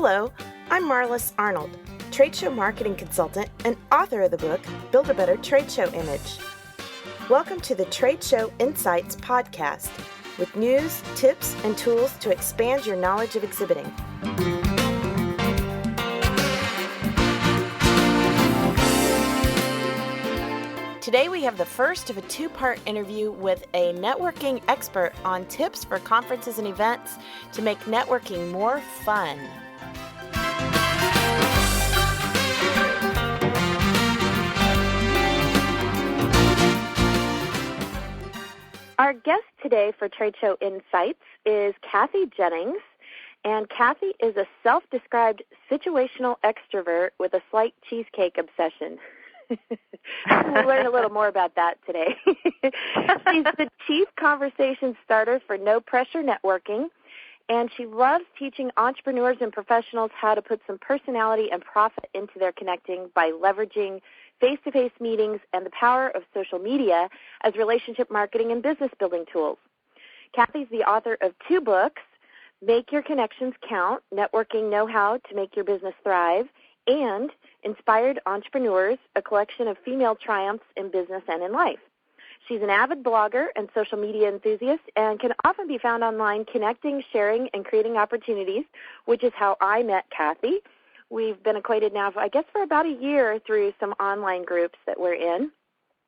Hello, I'm Marlis Arnold, trade show marketing consultant and author of the book, Build a Better Trade Show Image. Welcome to the Trade Show Insights podcast with news, tips, and tools to expand your knowledge of exhibiting. Today we have the first of a two-part interview with a networking expert on tips for conferences and events to make networking more fun. Our guest today for Trade Show Insights is Cathy Jennings, and Cathy is a self-described situational extrovert with a slight cheesecake obsession. We'll learn a little more about that today. She's the chief conversation starter for No Pressure Networking, and she loves teaching entrepreneurs and professionals how to put some personality and profit into their connecting by leveraging face-to-face meetings and the power of social media as relationship marketing and business building tools. Cathy's the author of two books, Make Your Connections Count, Networking Know-How to Make Your Business Thrive, and Inspired Entrepreneurs, a collection of female triumphs in business and in life. She's an avid blogger and social media enthusiast and can often be found online connecting, sharing, and creating opportunities, which is how I met Cathy. We've been acquainted now, I guess, for about a year through some online groups that we're in.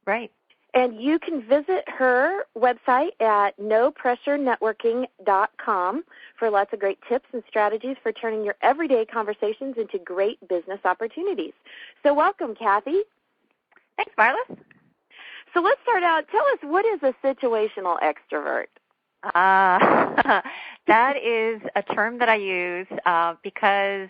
Right. And you can visit her website at nopressurenetworking.com for lots of great tips and strategies for turning your everyday conversations into great business opportunities. So welcome, Cathy. Thanks, Marlis. So let's start out. Tell us, what is a situational extrovert? That is a term that I use because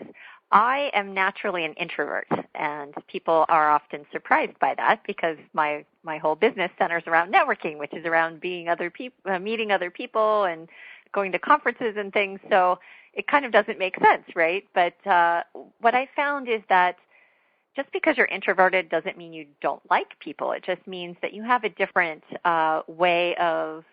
I am naturally an introvert, and people are often surprised by that because my whole business centers around networking, which is around meeting other people and going to conferences and things. So it kind of doesn't make sense, right? But what I found is that just because you're introverted doesn't mean you don't like people. It just means that you have a different way of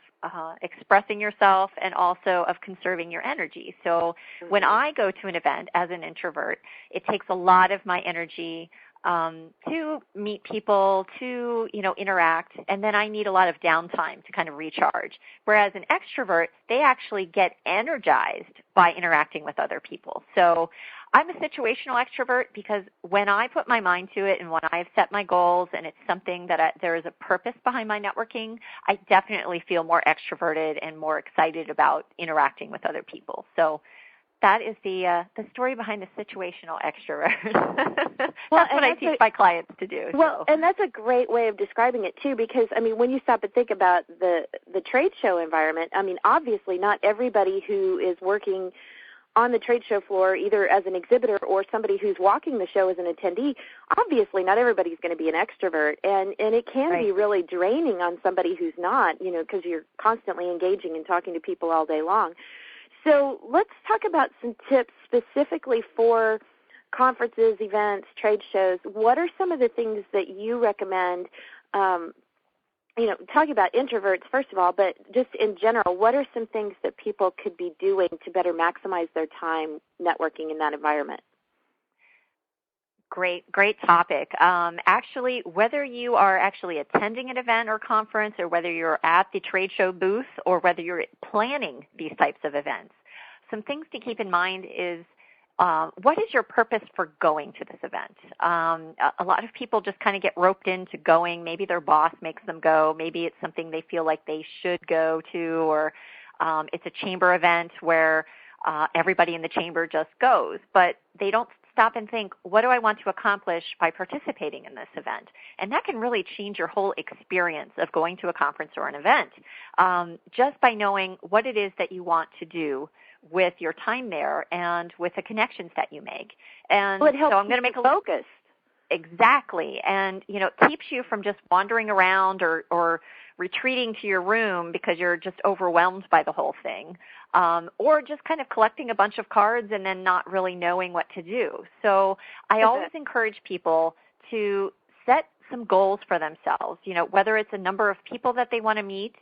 expressing yourself and also of conserving your energy. So when I go to an event as an introvert, it takes a lot of my energy to meet people, to interact, and then I need a lot of downtime to kind of recharge. Whereas an extrovert, they actually get energized by interacting with other people. So I'm a situational extrovert because when I put my mind to it and when I've set my goals and it's something that there is a purpose behind my networking, I definitely feel more extroverted and more excited about interacting with other people. So that is the story behind the situational extrovert. That's what I teach my clients to do. Well, and that's a great way of describing it, too, because, when you stop and think about the trade show environment, obviously not everybody who is working on the trade show floor, either as an exhibitor or somebody who's walking the show as an attendee, obviously not everybody's going to be an extrovert. And it can be really draining on somebody who's not, because you're constantly engaging and talking to people all day long. So let's talk about some tips specifically for conferences, events, trade shows. What are some of the things that you recommend, talking about introverts first of all, but just in general, what are some things that people could be doing to better maximize their time networking in that environment? Great topic. Actually, whether you are actually attending an event or conference or whether you're at the trade show booth or whether you're planning these types of events, some things to keep in mind is what is your purpose for going to this event? A lot of people just kind of get roped into going. Maybe their boss makes them go. Maybe it's something they feel like they should go to, or it's a chamber event where everybody in the chamber just goes. But they don't stop and think, what do I want to accomplish by participating in this event? And that can really change your whole experience of going to a conference or an event, just by knowing what it is that you want to do with your time there and with the connections that you make. And it helps so I'm going to make a focus. Exactly. And, it keeps you from just wandering around or retreating to your room because you're just overwhelmed by the whole thing, or just kind of collecting a bunch of cards and then not really knowing what to do. So I always encourage people to set some goals for themselves, whether it's a number of people that they want to meet,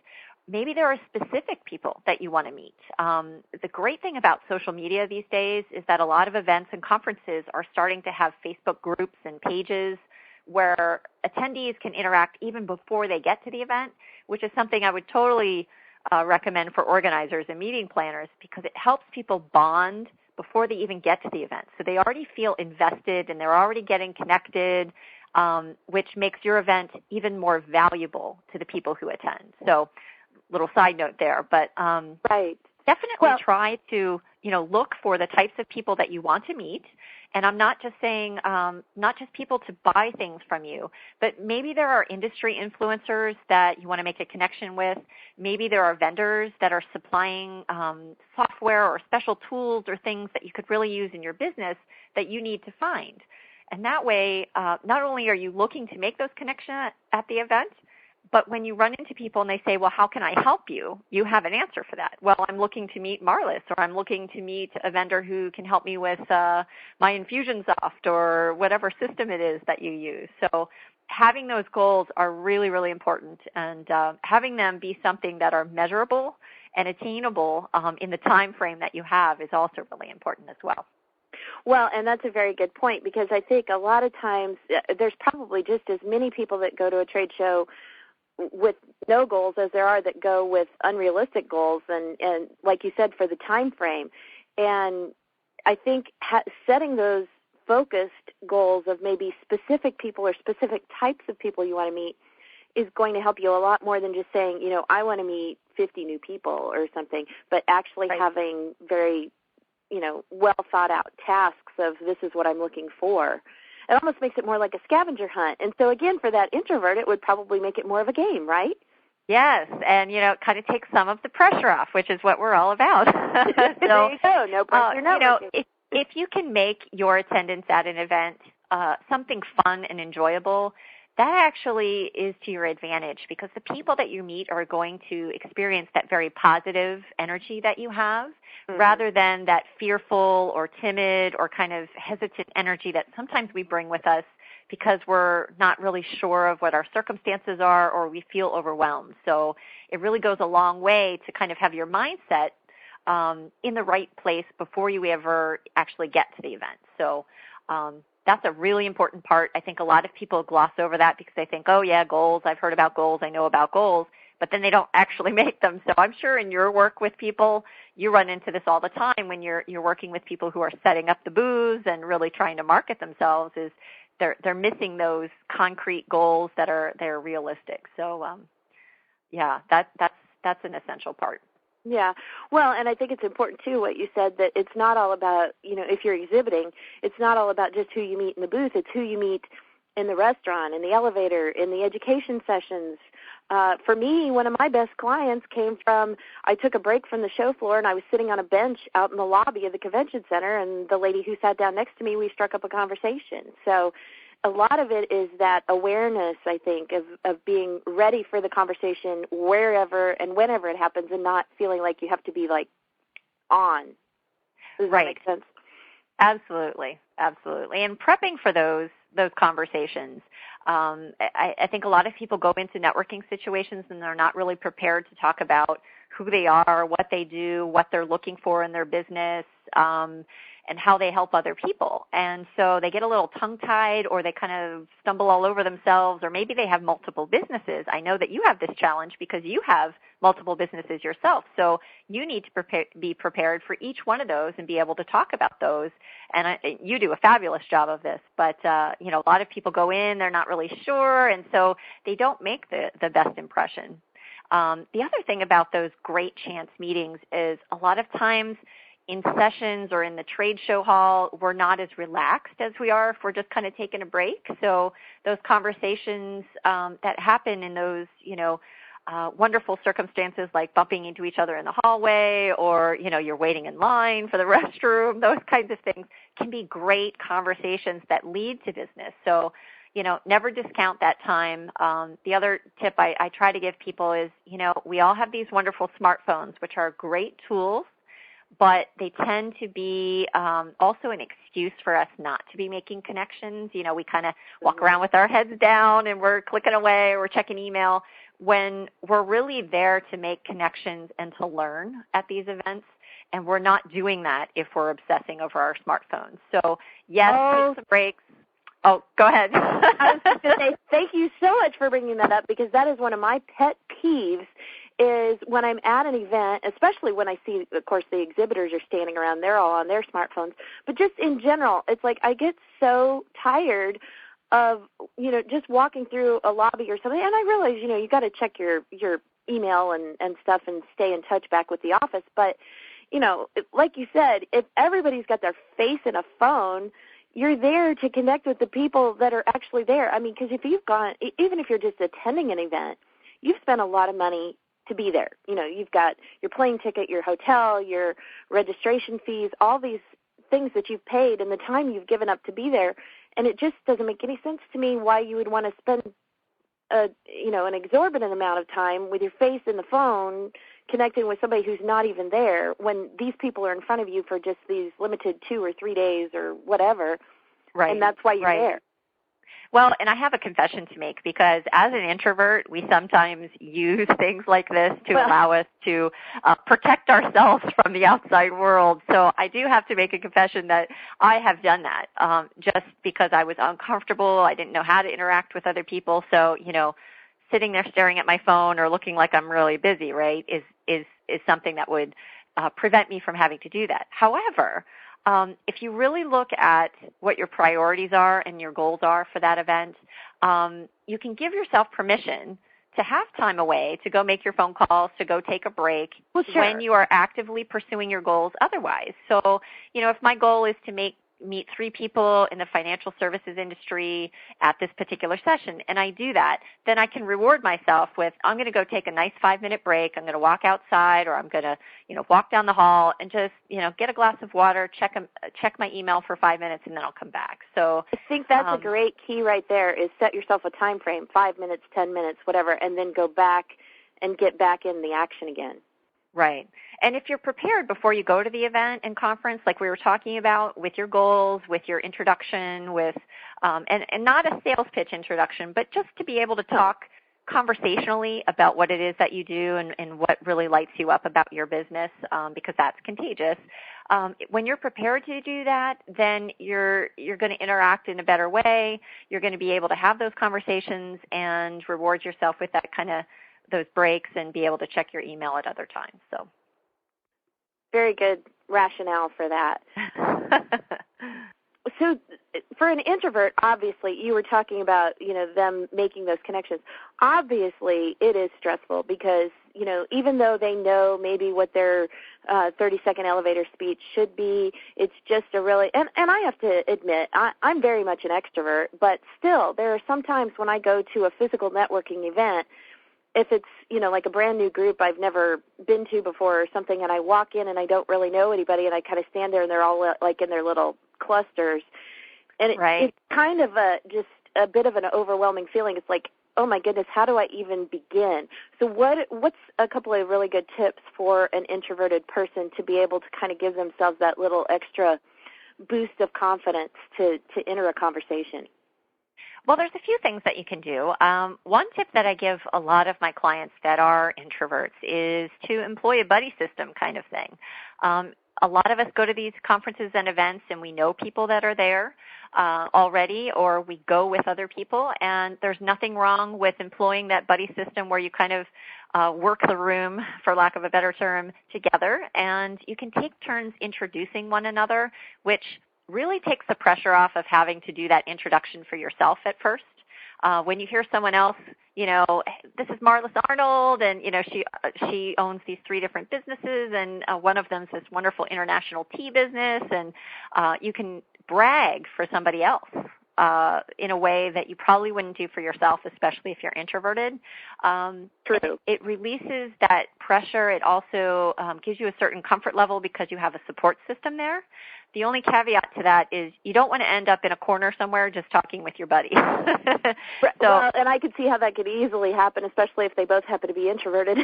maybe there are specific people that you want to meet. The great thing about social media these days is that a lot of events and conferences are starting to have Facebook groups and pages where attendees can interact even before they get to the event, which is something I would totally recommend for organizers and meeting planners because it helps people bond before they even get to the event. So they already feel invested and they're already getting connected, which makes your event even more valuable to the people who attend. So little side note there, but right. Definitely try to, look for the types of people that you want to meet. And I'm not just saying, not just people to buy things from you, but maybe there are industry influencers that you want to make a connection with. Maybe there are vendors that are supplying software or special tools or things that you could really use in your business that you need to find. And that way, not only are you looking to make those connections at the event, but when you run into people and they say, well, how can I help you? You have an answer for that. Well, I'm looking to meet Marlis, or I'm looking to meet a vendor who can help me with my Infusionsoft or whatever system it is that you use. So having those goals are really, really important, and having them be something that are measurable and attainable in the time frame that you have is also really important as well. Well, and that's a very good point, because I think a lot of times there's probably just as many people that go to a trade show with no goals as there are that go with unrealistic goals, and like you said, for the time frame. And I think setting those focused goals of maybe specific people or specific types of people you want to meet is going to help you a lot more than just saying, I want to meet 50 new people or something, but actually having very, well thought out tasks of this is what I'm looking for. It almost makes it more like a scavenger hunt. And so, again, for that introvert, it would probably make it more of a game, right? Yes, and, it kind of takes some of the pressure off, which is what we're all about. So, there you go. No pressure, if you can make your attendance at an event something fun and enjoyable, that actually is to your advantage, because the people that you meet are going to experience that very positive energy that you have, rather than that fearful or timid or kind of hesitant energy that sometimes we bring with us because we're not really sure of what our circumstances are, or we feel overwhelmed. So it really goes a long way to kind of have your mindset in the right place before you ever actually get to the event. So that's a really important part. I think a lot of people gloss over that because they think, oh, yeah, goals, I've heard about goals, I know about goals, but then they don't actually make them. So I'm sure in your work with people, you run into this all the time when you're working with people who are setting up the booths and really trying to market themselves, is they're missing those concrete goals that are realistic. So, that's an essential part. Yeah. Well, and I think it's important, too, what you said, that it's not all about, if you're exhibiting, it's not all about just who you meet in the booth. It's who you meet in the restaurant, in the elevator, in the education sessions. For me, one of my best clients came from, I took a break from the show floor, and I was sitting on a bench out in the lobby of the convention center, and the lady who sat down next to me, we struck up a conversation. So a lot of it is that awareness, I think, of being ready for the conversation wherever and whenever it happens, and not feeling like you have to be, on. Does that make sense? Absolutely. And prepping for those conversations. I think a lot of people go into networking situations and they're not really prepared to talk about who they are, what they do, what they're looking for in their business, and how they help other people. And so they get a little tongue-tied, or they kind of stumble all over themselves, or maybe they have multiple businesses. I know that you have this challenge because you have multiple businesses yourself. So you need to be prepared for each one of those and be able to talk about those. And you do a fabulous job of this. But, a lot of people go in, they're not really sure, and so they don't make the best impression. The other thing about those great chance meetings is a lot of times in sessions or in the trade show hall, we're not as relaxed as we are if we're just kind of taking a break. So those conversations that happen in those, wonderful circumstances, like bumping into each other in the hallway, or, you're waiting in line for the restroom, those kinds of things can be great conversations that lead to business. So, never discount that time. The other tip I try to give people is, we all have these wonderful smartphones, which are great tools, but they tend to be also an excuse for us not to be making connections. We kind of walk around with our heads down and we're clicking away or we're checking email. when we're really there to make connections and to learn at these events, and we're not doing that if we're obsessing over our smartphones. So, yes, take some breaks. Oh, go ahead. I was just going to say thank you so much for bringing that up, because that is one of my pet peeves is when I'm at an event, especially when I see, of course, the exhibitors are standing around. They're all on their smartphones. But just in general, it's like I get so tired of, just walking through a lobby or something. And I realize, you got to check your email and stuff and stay in touch back with the office. But, like you said, if everybody's got their face in a phone, you're there to connect with the people that are actually there. I mean, because if you've gone, even if you're just attending an event, you've spent a lot of money to be there. You've got your plane ticket, your hotel, your registration fees, all these things that you've paid and the time you've given up to be there. And it just doesn't make any sense to me why you would want to spend an exorbitant amount of time with your face in the phone connecting with somebody who's not even there when these people are in front of you for just these limited 2 or 3 days or whatever. Right. And that's why you're there. Well, and I have a confession to make, because as an introvert, we sometimes use things like this to allow us to protect ourselves from the outside world. So I do have to make a confession that I have done that just because I was uncomfortable. I didn't know how to interact with other people. So, sitting there staring at my phone or looking like I'm really busy, right, is something that would prevent me from having to do that. However, if you really look at what your priorities are and your goals are for that event, you can give yourself permission to have time away, to go make your phone calls, to go take a break when you are actively pursuing your goals otherwise. So, if my goal is to meet 3 people in the financial services industry at this particular session, and I do that, then I can reward myself with, I'm going to go take a nice 5-minute break, I'm going to walk outside, or I'm going to, walk down the hall and just, get a glass of water, check my email for 5 minutes, and then I'll come back. So I think that's a great key right there, is set yourself a time frame, 5 minutes, 10 minutes, whatever, and then go back and get back in the action again. Right. And if you're prepared before you go to the event and conference, like we were talking about, with your goals, with your introduction, with and not a sales pitch introduction, but just to be able to talk conversationally about what it is that you do and what really lights you up about your business, because that's contagious. When you're prepared to do that, then you're going to interact in a better way. You're going to be able to have those conversations and reward yourself with that kind of those breaks and be able to check your email at other times. So, very good rationale for that. So for an introvert, obviously, you were talking about, them making those connections. Obviously, it is stressful because, even though they know maybe what their 30-second elevator speech should be, it's just a really, and I have to admit, I'm very much an extrovert, but still, there are some times when I go to a physical networking event, if it's, like a brand new group I've never been to before or something, and I walk in and I don't really know anybody, and I kind of stand there and they're all like in their little clusters, and it's kind of just a bit of an overwhelming feeling. It's like, oh my goodness, how do I even begin? So what's a couple of really good tips for an introverted person to be able to kind of give themselves that little extra boost of confidence to enter a conversation? Well, there's a few things that you can do. One tip that I give a lot of my clients that are introverts is to employ a buddy system kind of thing. A lot of us go to these conferences and events and we know people that are there already, or we go with other people, and there's nothing wrong with employing that buddy system where you kind of work the room, for lack of a better term, together, and you can take turns introducing one another, which really takes the pressure off of having to do that introduction for yourself at first. When you hear someone else, this is Marlis Arnold, and, she owns these 3 different businesses, and one of them is this wonderful international tea business, and you can brag for somebody else in a way that you probably wouldn't do for yourself, especially if you're introverted. True. It releases that pressure. It also gives you a certain comfort level because you have a support system there. The only caveat to that is you don't want to end up in a corner somewhere just talking with your buddy. Well, and I could see how that could easily happen, especially if they both happen to be introverted.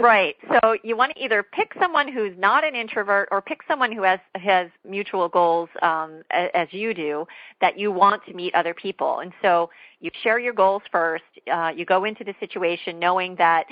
Right. So you want to either pick someone who's not an introvert or pick someone who has mutual goals as you do, that you want to meet other people. And so you share your goals first. You go into the situation knowing that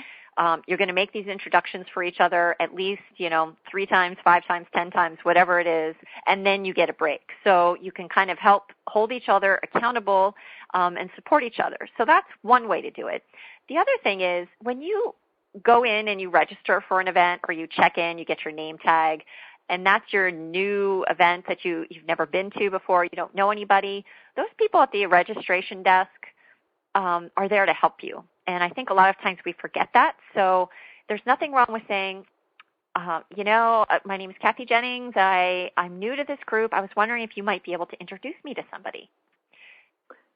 you're going to make these introductions for each other at least, 3 times, 5 times, 10 times, whatever it is, and then you get a break. So you can kind of help hold each other accountable and support each other. So that's one way to do it. The other thing is when you go in and you register for an event or you check in, you get your name tag, and that's your new event that you've never been to before, you don't know anybody, those people at the registration desk are there to help you. And I think a lot of times we forget that. So there's nothing wrong with saying, my name is Cathy Jennings. I'm new to this group. I was wondering if you might be able to introduce me to somebody.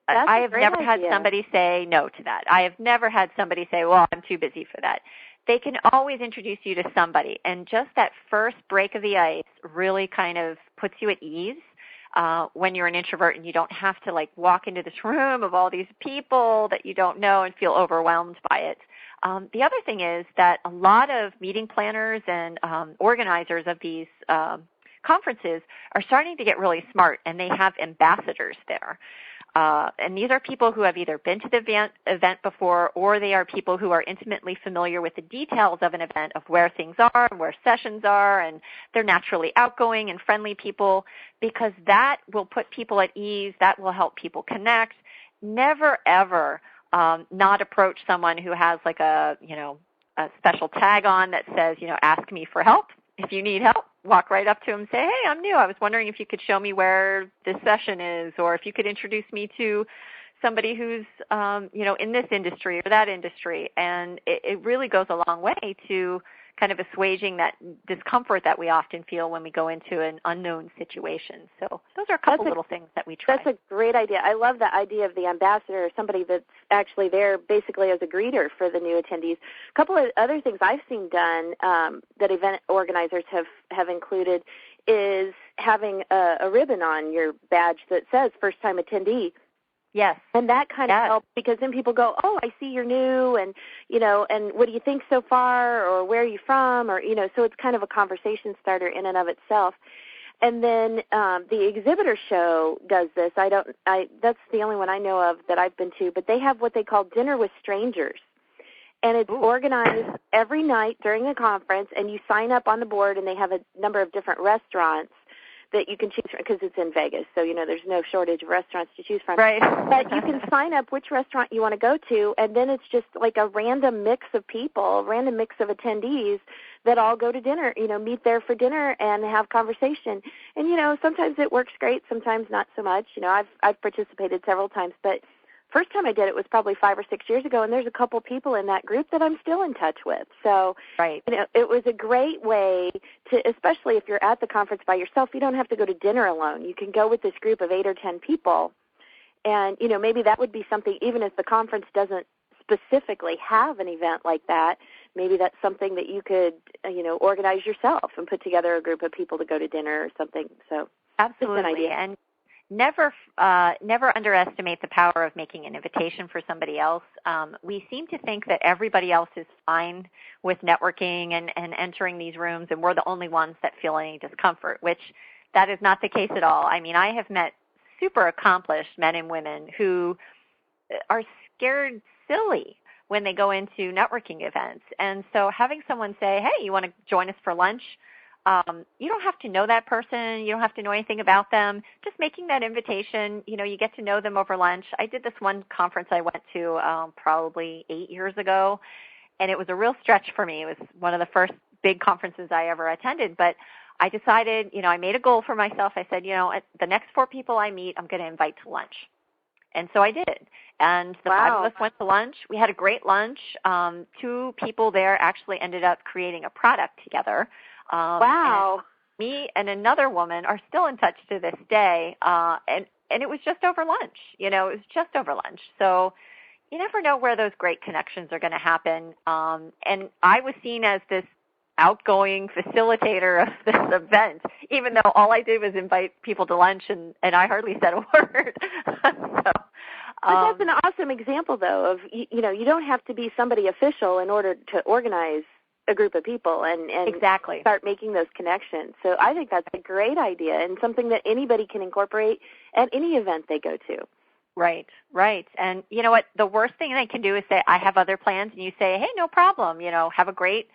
I have never had somebody say no to that. I have never had somebody say, well, I'm too busy for that. They can always introduce you to somebody. And just that first break of the ice really kind of puts you at ease when you're an introvert and you don't have to walk into this room of all these people that you don't know and feel overwhelmed by it. The other thing is that a lot of meeting planners and organizers of these conferences are starting to get really smart, and they have ambassadors there. And these are people who have either been to the event before, or they are people who are intimately familiar with the details of an event, of where things are and where sessions are, and they're naturally outgoing and friendly people, because that will put people at ease. That will help people connect. Never, ever not approach someone who has a special tag on that says, ask me for help. If you need help, walk right up to them and say, hey, I'm new. I was wondering if you could show me where this session is, or if you could introduce me to somebody who's, in this industry or that industry. And it really goes a long way to kind of assuaging that discomfort that we often feel when we go into an unknown situation. So those are a couple little things that we try. That's a great idea. I love the idea of the ambassador, somebody that's actually there basically as a greeter for the new attendees. A couple of other things I've seen done that event organizers have included is having a ribbon on your badge that says first-time attendee. Yes. And that kind of helps, because then people go, oh, I see you're new, and, and what do you think so far, or where are you from, or, so it's kind of a conversation starter in and of itself. And then the exhibitor show does this. That's the only one I know of that I've been to, but they have what they call Dinner with Strangers. And it's organized every night during the conference, and you sign up on the board, and they have a number of different restaurants that you can choose from, because it's in Vegas, so there's no shortage of restaurants to choose from. Right. But you can sign up which restaurant you want to go to, and then it's just like a random mix of people, a random mix of attendees that all go to dinner, meet there for dinner and have conversation. And sometimes it works great, sometimes not so much. I've participated several times, but first time I did it was probably 5 or 6 years ago, and there's a couple people in that group that I'm still in touch with. So right. It was a great way to, especially if you're at the conference by yourself, you don't have to go to dinner alone. You can go with this group of 8 or 10 people, and maybe that would be something, even if the conference doesn't specifically have an event like that, maybe that's something that you could organize yourself and put together a group of people to go to dinner or something. So absolutely. That's an idea. And never underestimate the power of making an invitation for somebody else. We seem to think that everybody else is fine with networking and entering these rooms, and we're the only ones that feel any discomfort, which that is not the case at all. I mean, I have met super accomplished men and women who are scared silly when they go into networking events. And so having someone say, hey, you want to join us for lunch? You don't have to know that person. You don't have to know anything about them. Just making that invitation, you get to know them over lunch. I did this one conference I went to probably 8 years ago, and it was a real stretch for me. It was one of the first big conferences I ever attended, but I decided, I made a goal for myself. I said, the next 4 people I meet, I'm going to invite to lunch. And so I did. And the 5 of us went to lunch. We had a great lunch. 2 people there actually ended up creating a product together. Wow. And me and another woman are still in touch to this day, and it was just over lunch. It was just over lunch. So you never know where those great connections are going to happen. And I was seen as this outgoing facilitator of this event, even though all I did was invite people to lunch, and I hardly said a word. But that's an awesome example, though, of, you don't have to be somebody official in order to organize a group of people and exactly. start making those connections. So I think that's a great idea and something that anybody can incorporate at any event they go to. Right. And you know what? The worst thing they can do is say, I have other plans, and you say, hey, no problem. Have a great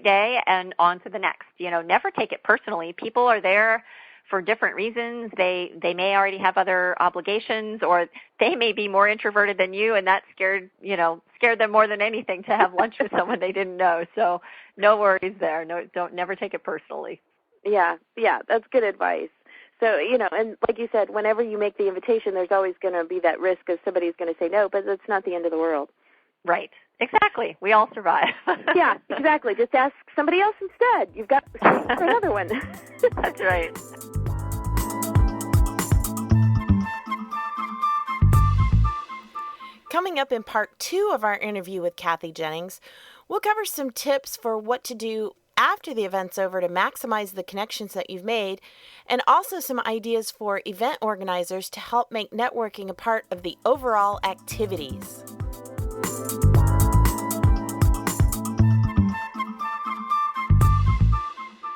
day and on to the next. Never take it personally. People are there for different reasons. They may already have other obligations, or they may be more introverted than you, and that scared them more than anything to have lunch with someone they didn't know. So no worries there. No, never take it personally. Yeah, that's good advice. So, and like you said, whenever you make the invitation, there's always going to be that risk of somebody's going to say no, but it's not the end of the world. Right. Exactly. We all survive. Yeah, exactly. Just ask somebody else instead. You've got space for another one. That's right. Coming up in part 2 of our interview with Cathy Jennings, we'll cover some tips for what to do after the event's over to maximize the connections that you've made, and also some ideas for event organizers to help make networking a part of the overall activities.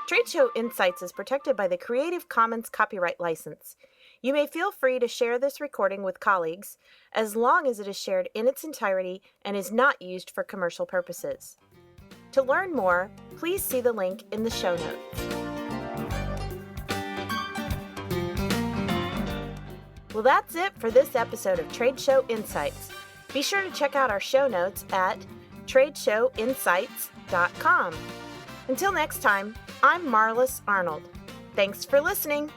Trade Show Insights is protected by the Creative Commons copyright license. You may feel free to share this recording with colleagues as long as it is shared in its entirety and is not used for commercial purposes. To learn more, please see the link in the show notes. Well, that's it for this episode of Trade Show Insights. Be sure to check out our show notes at tradeshowinsights.com. Until next time, I'm Marlis Arnold. Thanks for listening.